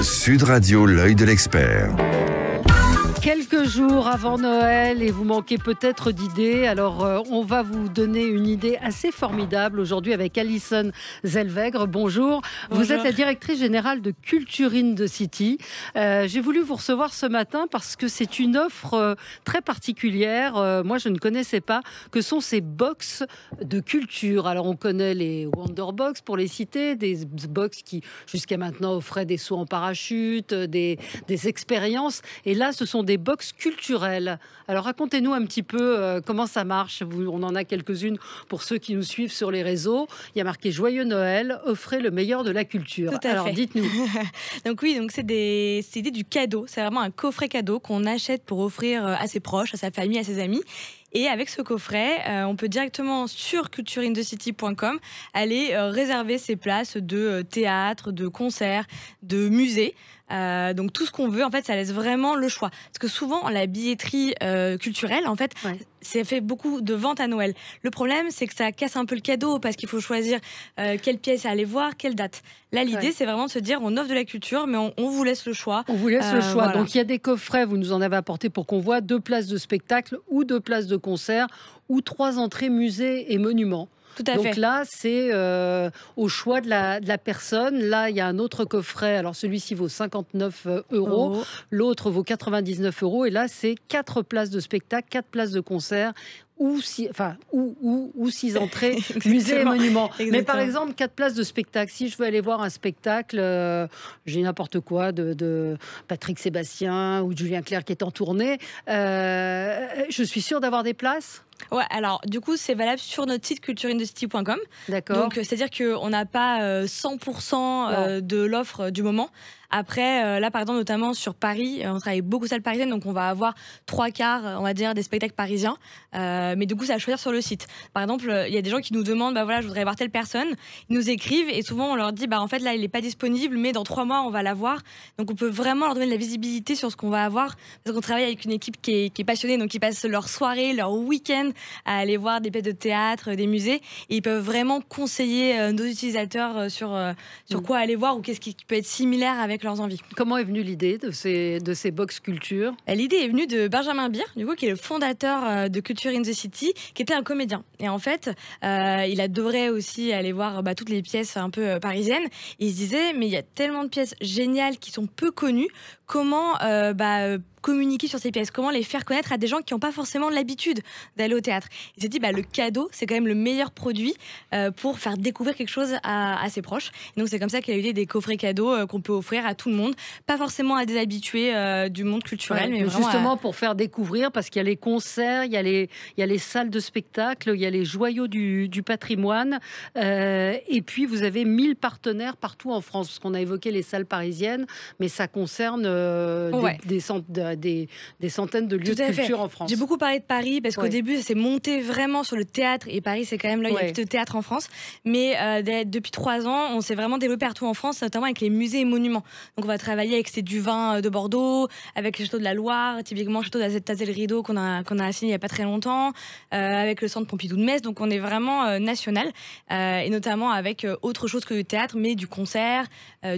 Sud Radio, l'œil de l'expert. Quelques jours avant Noël et vous manquez peut-être d'idées, alors on va vous donner une idée assez formidable aujourd'hui avec Alison Zellweger. Bonjour. Vous êtes la directrice générale de Culture in the City. J'ai voulu vous recevoir ce matin parce que c'est une offre très particulière. Moi, je ne connaissais pas que sont ces box de culture. Alors, on connaît les Wonderbox pour les citer, des box qui jusqu'à maintenant offraient des sauts en parachute, des expériences. Et là, ce sont des box culturelles. Alors racontez-nous un petit peu comment ça marche. On en a quelques-unes pour ceux qui nous suivent sur les réseaux. Il y a marqué Joyeux Noël, offrez le meilleur de la culture. Alors dites-nous. Donc c'est du cadeau. C'est vraiment un coffret cadeau qu'on achète pour offrir à ses proches, à sa famille, à ses amis. Et avec ce coffret, on peut directement sur cultureinthecity.com aller réserver ses places de théâtre, de concert, de musée. Donc tout ce qu'on veut, en fait, ça laisse vraiment le choix. Parce que souvent, la billetterie culturelle, en fait, ça fait beaucoup de ventes à Noël. Le problème, c'est que ça casse un peu le cadeau parce qu'il faut choisir quelle pièce aller voir, quelle date. Là, l'idée, c'est vraiment de se dire, on offre de la culture, mais on vous laisse le choix. On vous laisse le choix. Voilà. Donc il y a des coffrets, vous nous en avez apporté pour qu'on voit 2 places de spectacle ou 2 places de concert ou 3 entrées musées et monuments. Tout à fait. Donc là, c'est au choix de la personne. Là, il y a un autre coffret. Alors celui-ci vaut 59 €. L'autre vaut 99 €. Et là, c'est 4 places de spectacle, 4 places de concert ou 6 entrées musées et monuments. Mais par exemple, 4 places de spectacle. Si je veux aller voir un spectacle, j'ai n'importe quoi de Patrick Sébastien ou de Julien Clerc qui est en tournée, je suis sûre d'avoir des places. Ouais, alors du coup, c'est valable sur notre site cultureinthecity.com. D'accord. Donc, c'est-à-dire qu'on n'a pas 100% de l'offre du moment. Après, là, par exemple, notamment sur Paris, on travaille beaucoup de salles parisiennes, donc on va avoir 3/4, on va dire, des spectacles parisiens. Mais du coup, c'est à choisir sur le site. Par exemple, il y a des gens qui nous demandent, je voudrais voir telle personne. Ils nous écrivent et souvent, on leur dit, en fait, là, il n'est pas disponible, mais dans 3 mois, on va la voir. Donc, on peut vraiment leur donner de la visibilité sur ce qu'on va avoir. Parce qu'on travaille avec une équipe qui est passionnée, donc ils passent leur soirée, leur week-end à aller voir des pièces de théâtre, des musées. Et ils peuvent vraiment conseiller nos utilisateurs sur quoi aller voir ou qu'est-ce qui peut être similaire avec leurs envies. Comment est venue l'idée de ces box culture ? L'idée est venue de Benjamin Beer, du coup, qui est le fondateur de Culture in the City, qui était un comédien. Et en fait, il adorait aussi aller voir toutes les pièces un peu parisiennes. Et il se disait, mais il y a tellement de pièces géniales qui sont peu connues. Comment communiquer sur ces pièces, comment les faire connaître à des gens qui n'ont pas forcément l'habitude d'aller au théâtre. Il s'est dit, le cadeau, c'est quand même le meilleur produit pour faire découvrir quelque chose à ses proches. Et donc, c'est comme ça qu'il a eu l'idée des coffrets cadeaux qu'on peut offrir à tout le monde, pas forcément à des habitués du monde culturel, mais vraiment justement pour faire découvrir, parce qu'il y a les concerts, il y a les salles de spectacle, il y a les joyaux du patrimoine, et puis vous avez 1000 partenaires partout en France, parce qu'on a évoqué les salles parisiennes, mais ça concerne des centaines de lieux de culture en France. J'ai beaucoup parlé de Paris parce qu'au début, ça s'est monté vraiment sur le théâtre et Paris, c'est quand même là où il y a plus de théâtre en France. Mais depuis 3 ans, on s'est vraiment développé partout en France, notamment avec les musées et monuments. Donc, on va travailler avec C'est du vin de Bordeaux, avec le château de la Loire, typiquement le château d'Azel-Rideau qu'on a signé il n'y a pas très longtemps, avec le centre Pompidou de Metz. Donc, on est vraiment national et notamment avec autre chose que le théâtre, mais du concert,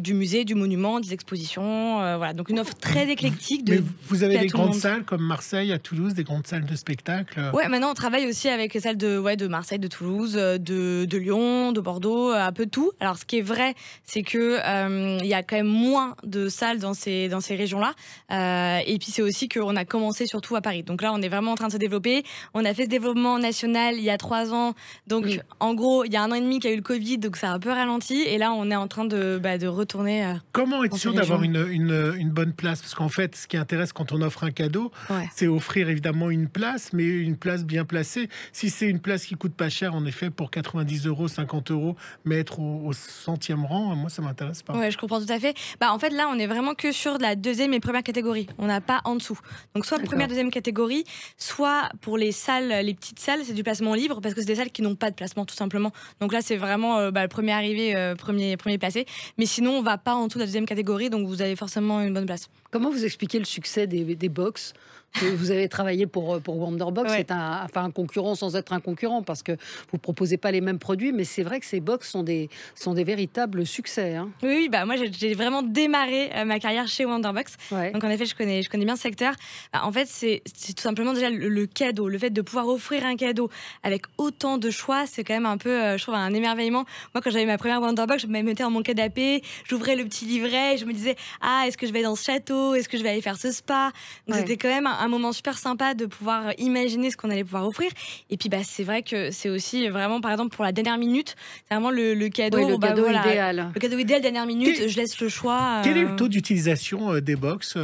du musée, du monument, des expositions. Voilà. Donc, une offre très éclectique. Mais vous avez des grandes salles comme Marseille, à Toulouse, des grandes salles de spectacle. Ouais, maintenant on travaille aussi avec les salles de Marseille, de Toulouse, de Lyon, de Bordeaux, un peu tout. Alors ce qui est vrai, c'est que il y a quand même moins de salles dans ces régions-là. Et puis c'est aussi qu'on a commencé surtout à Paris. Donc là, on est vraiment en train de se développer. On a fait ce développement national il y a 3 ans. Donc en gros, il y a 1 an et demi qu'il y a eu le Covid, donc ça a un peu ralenti. Et là, on est en train de retourner. Comment être sûr d'avoir une bonne place ? Parce qu'en fait, ce qui intéresse quand on offre un cadeau, c'est offrir évidemment une place, mais une place bien placée. Si c'est une place qui coûte pas cher, en effet, pour 90 €, 50 €, mais être au 100e rang, moi, ça m'intéresse pas. Ouais, je comprends tout à fait. En fait, là, on est vraiment que sur la 2e et 1re catégorie. On n'a pas en dessous. Donc, soit 1re, 2e catégorie, soit pour les salles, les petites salles, c'est du placement libre, parce que c'est des salles qui n'ont pas de placement, tout simplement. Donc là, c'est vraiment le premier arrivé, premier placé. Mais sinon, on va pas en dessous de la 2e catégorie, donc vous avez forcément une bonne place. Comment vous expliquez le succès des box Vous avez travaillé pour Wonderbox, c'est un concurrent sans être un concurrent, parce que vous ne proposez pas les mêmes produits, mais c'est vrai que ces box sont des véritables succès. Hein. Oui, bah moi j'ai vraiment démarré ma carrière chez Wonderbox. Donc en effet, je connais bien ce secteur. En fait, c'est tout simplement déjà le cadeau, le fait de pouvoir offrir un cadeau avec autant de choix, c'est quand même un peu, je trouve, un émerveillement. Moi, quand j'avais ma première Wonderbox, je me mettais dans mon canapé, j'ouvrais le petit livret, et je me disais, est-ce que je vais aller dans ce château, est-ce que je vais aller faire ce spa. Donc c'était quand même un moment super sympa de pouvoir imaginer ce qu'on allait pouvoir offrir. Et puis c'est vrai que c'est aussi vraiment, par exemple, pour la dernière minute, c'est vraiment le cadeau, idéal. Le cadeau idéal, dernière minute, je laisse le choix. Quel est le taux d'utilisation des box?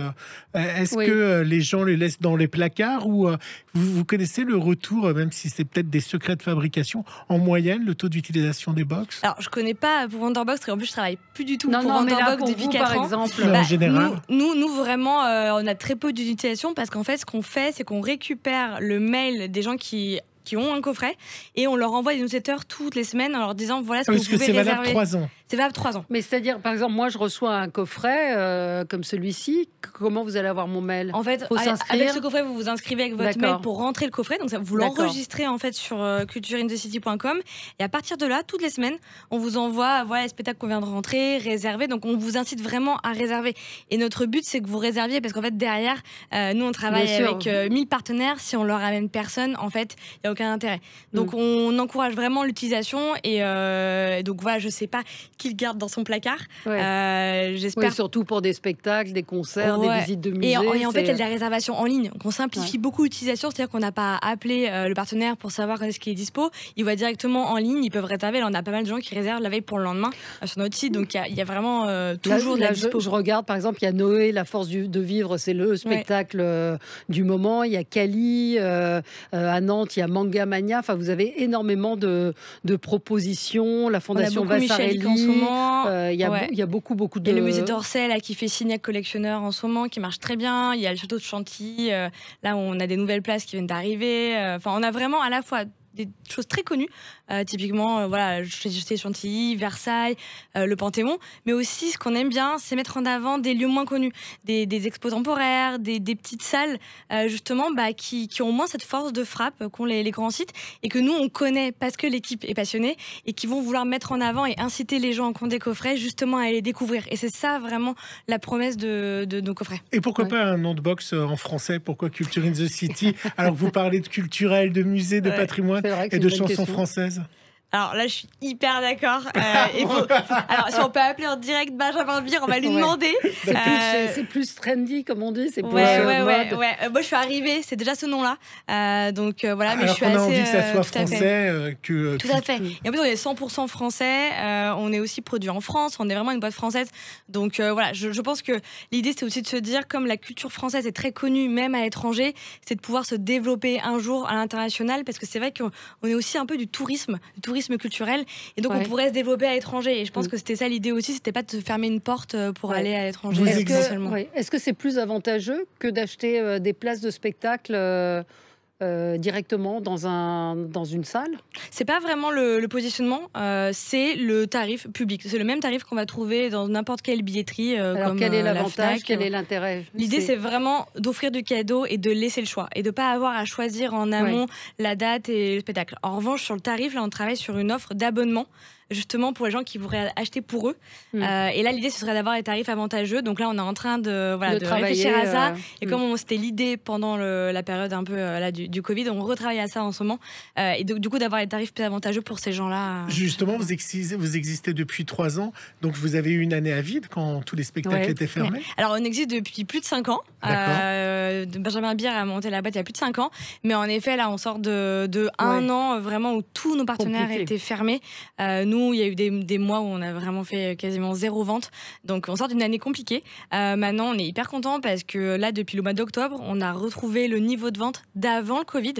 Est-ce que les gens les laissent dans les placards, ou vous connaissez le retour, même si c'est peut-être des secrets de fabrication, en moyenne, le taux d'utilisation des box? Alors, je connais pas pour Wonderbox, parce qu'en plus, je travaille plus du tout pour Wonderbox depuis 4 ans. Par exemple. En général. Nous vraiment, on a très peu d'utilisation, parce qu'en fait, ce qu'on fait, c'est qu'on récupère le mail des gens qui ont un coffret, et on leur envoie des newsletters toutes les semaines en leur disant voilà ce que vous pouvez réserver. C'est valable 3 ans. C'est valable 3 ans. Mais c'est-à-dire, par exemple, moi je reçois un coffret comme celui-ci, comment vous allez avoir mon mail? En fait, avec ce coffret, vous vous inscrivez avec votre mail pour rentrer le coffret, donc ça, vous l'enregistrez en fait sur cultureinthecity.com, et à partir de là, toutes les semaines, on vous envoie les spectacles qu'on vient de rentrer, réserver, donc on vous incite vraiment à réserver. Et notre but, c'est que vous réserviez, parce qu'en fait, derrière, nous on travaille avec 1000 partenaires, si on leur ramène personne, en fait, il n'y a aucun intérêt. Donc on encourage vraiment l'utilisation, et donc voilà, je sais pas qui le garde dans son placard. J'espère. Surtout pour des spectacles, des concerts, des visites de musées. Et en fait, il y a des réservations en ligne. Donc on simplifie beaucoup l'utilisation, c'est-à-dire qu'on n'a pas à appeler le partenaire pour savoir quand est-ce qu'il est dispo. Il va directement en ligne, ils peuvent réserver. Là, on a pas mal de gens qui réservent la veille pour le lendemain sur notre site. Donc il y a vraiment toujours de la dispo. Je regarde, par exemple, il y a Noé, La force de vivre, c'est le spectacle du moment. Il y a Cali, à Nantes, il y a Manga Mania. Enfin, vous avez énormément de propositions. La Fondation Vassarelli. Il y a beaucoup de... Il y a le musée d'Orsay là, qui fait Signac collectionneur en ce moment, qui marche très bien. Il y a le château de Chantilly, là où on a des nouvelles places qui viennent d'arriver. Enfin, on a vraiment à la fois des choses très connues, typiquement je Chantilly, Versailles, le Panthéon, mais aussi ce qu'on aime bien, c'est mettre en avant des lieux moins connus, des expos temporaires, des petites salles justement qui ont moins cette force de frappe qu'ont les grands sites, et que nous on connaît parce que l'équipe est passionnée, et qui vont vouloir mettre en avant et inciter les gens qui ont des coffrets justement à les découvrir. Et c'est ça vraiment la promesse de nos coffrets. Et pourquoi pas un nom de box en français? Pourquoi Culture in the City? Alors que vous parlez de culturel, de musée, de patrimoine et de chansons françaises. Alors là, je suis hyper d'accord. Alors, si on peut appeler en direct Benjamin Bière, on va lui demander. C'est plus trendy, comme on dit. C'est plus mode. Moi, je suis arrivée, c'est déjà ce nom-là. Donc voilà, mais alors je suis on a assez. envie que ça soit français. Tout à fait. Et en plus, on est 100% français. On est aussi produit en France. On est vraiment une boîte française. Donc voilà, je pense que l'idée, c'est aussi de se dire, comme la culture française est très connue, même à l'étranger, c'est de pouvoir se développer un jour à l'international, parce que c'est vrai qu'on est aussi un peu du tourisme culturel, et donc on pourrait se développer à l'étranger, et je pense que c'était ça l'idée aussi, c'était pas de se fermer une porte pour aller à l'étranger. Est-ce que c'est plus avantageux que d'acheter des places de spectacle directement dans une salle? C'est pas vraiment le positionnement, c'est le tarif public. C'est le même tarif qu'on va trouver dans n'importe quelle billetterie. Alors comme quel est l'avantage, FNAC, quel est l'intérêt? L'idée, c'est vraiment d'offrir du cadeau et de laisser le choix, et de pas avoir à choisir en amont la date et le spectacle. En revanche, sur le tarif, là, on travaille sur une offre d'abonnement, justement pour les gens qui voudraient acheter pour eux. Et là, l'idée, ce serait d'avoir des tarifs avantageux. Donc là, on est en train de réfléchir à ça. Et comme c'était l'idée pendant la période un peu du Covid, on retravaille à ça en ce moment. Et donc, du coup, d'avoir des tarifs plus avantageux pour ces gens-là. Justement, vous existez depuis 3 ans. Donc, vous avez eu une année à vide quand tous les spectacles étaient fermés. Alors, on existe depuis plus de 5 ans. Benjamin Bière a monté la boîte il y a plus de 5 ans. Mais en effet, là, on sort de un an vraiment où tous nos partenaires étaient fermés. Nous, il y a eu des mois où on a vraiment fait quasiment 0 vente. Donc, on sort d'une année compliquée. Maintenant, on est hyper content parce que là, depuis le mois d'octobre, on a retrouvé le niveau de vente d'avant le Covid.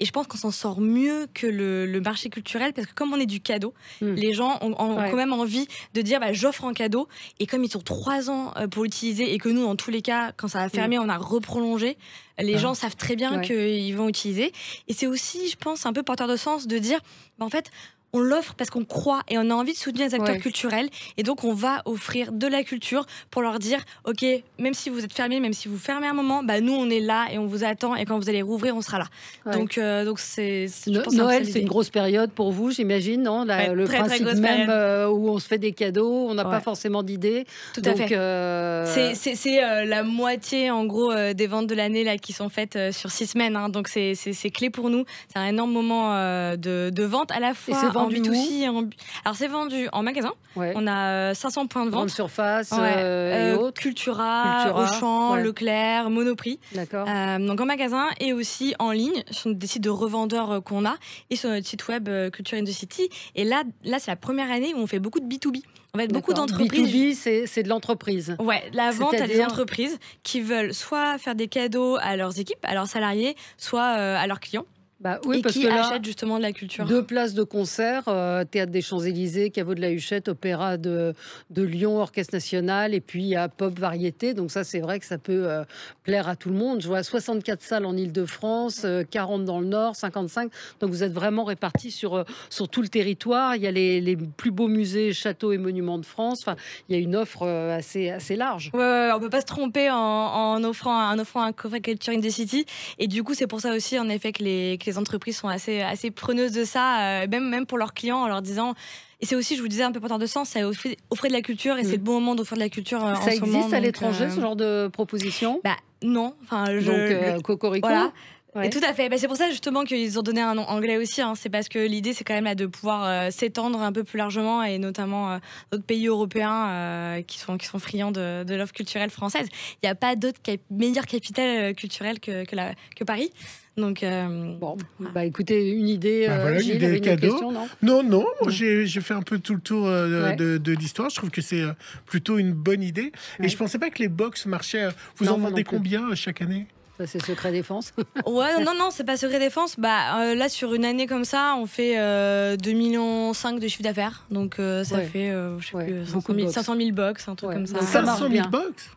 Et je pense qu'on s'en sort mieux que le marché culturel, parce que comme on est du cadeau, les gens ont quand même envie de dire j'offre un cadeau. Et comme ils ont 3 ans pour l'utiliser, et que nous, dans tous les cas, quand ça a fermé, on a reprolongé, les gens savent très bien qu'ils vont utiliser. Et c'est aussi, je pense, un peu porteur de sens de dire en fait, on l'offre parce qu'on croit et on a envie de soutenir les acteurs culturels. Et donc, on va offrir de la culture pour leur dire, OK, même si vous êtes fermés, même si vous fermez un moment, nous, on est là et on vous attend. Et quand vous allez rouvrir, on sera là. Donc, c'est Noël, c'est une grosse période pour vous, j'imagine, non? Le très, principe très même où on se fait des cadeaux, on n'a pas forcément d'idées. Tout à fait. C'est la moitié, en gros, des ventes de l'année là, qui sont faites sur 6 semaines. Hein. Donc, c'est clé pour nous. C'est un énorme moment de vente à la fois en B2C. Alors, c'est vendu en magasin. On a 500 points de vente. Grande surface et autres. Cultura, Auchan, Leclerc, Monoprix. D'accord. Donc, en magasin et aussi en ligne sur des sites de revendeurs qu'on a et sur notre site web Culture in the City. Et là c'est la première année où on fait beaucoup de B2B. En fait, beaucoup d'entreprises. B2B, c'est de l'entreprise. Ouais, la vente à des entreprises qui veulent soit faire des cadeaux à leurs équipes, à leurs salariés, soit à leurs clients. Oui, et parce qui que là, achètent justement de la culture. 2 places de concert, Théâtre des Champs-Élysées, Caveau de la Huchette, Opéra de Lyon, Orchestre National, et puis il y a Pop Variété. Donc ça, c'est vrai que ça peut plaire à tout le monde. Je vois 64 salles en Île-de-France, 40 dans le Nord, 55. Donc vous êtes vraiment répartis sur tout le territoire. Il y a les plus beaux musées, châteaux et monuments de France. Enfin, il y a une offre assez large. Ouais, on peut pas se tromper en offrant un coffret Culture in the City. Et du coup, c'est pour ça aussi, en effet, que les entreprises sont assez preneuses de ça, même pour leurs clients, en leur disant. Et c'est aussi, je vous disais, un peu porteur de sens, c'est offrir de la culture et c'est le bon moment d'offrir de la culture en ce moment. Ça existe à l'étranger, ce genre de proposition? Non. Donc, Cocorico. Voilà. Et tout à fait. C'est pour ça justement qu'ils ont donné un nom anglais aussi. Hein. C'est parce que l'idée, c'est quand même là de pouvoir s'étendre un peu plus largement et notamment d'autres pays européens qui sont friands de l'offre culturelle française. Il n'y a pas d'autre meilleure capitale culturelle que Paris. Donc écoutez, une idée. Gilles, une idée cadeau. Non. J'ai fait un peu tout le tour de l'histoire. Je trouve que c'est plutôt une bonne idée. Et je pensais pas que les box marchaient. Vous en vendez combien chaque année? Ça, c'est secret défense. Non, c'est pas secret défense. Là, sur une année comme ça, on fait 2,5 millions de chiffre d'affaires. Donc, ça fait, je sais plus, 500 000 box, un truc comme ça. 500 000 box.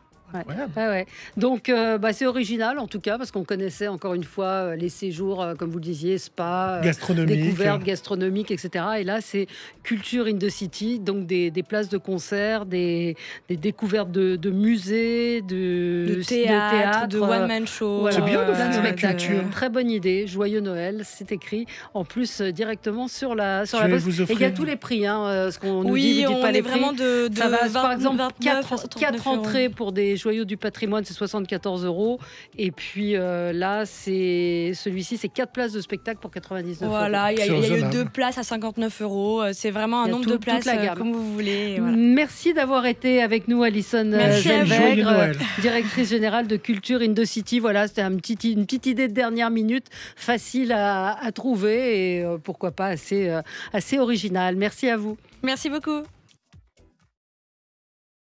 Donc, c'est original en tout cas, parce qu'on connaissait encore une fois les séjours, comme vous le disiez, spa, découvertes gastronomiques, etc. Et là, c'est Culture in the City, donc des places de concert, des découvertes de musées, de théâtre, de one-man show. C'est bien de faire la culture. Très bonne idée. Joyeux Noël, c'est écrit en plus directement sur la box. Et il y a tous les prix, ce qu'on nous dit, vous dites pas les prix. Vraiment de ça va, 20, par exemple, 4 entrées pour des joyaux du patrimoine, c'est 74 €. Et puis là, celui-ci, c'est 4 places de spectacle pour 99 €. Voilà, il y a eu 2 places à 59 €. C'est vraiment un nombre de places comme vous voulez. Voilà. Merci d'avoir été avec nous, Alison Zellweger, directrice générale de Culture in the City. Voilà, c'était une petite idée de dernière minute, facile à trouver et pourquoi pas assez originale. Merci à vous. Merci beaucoup.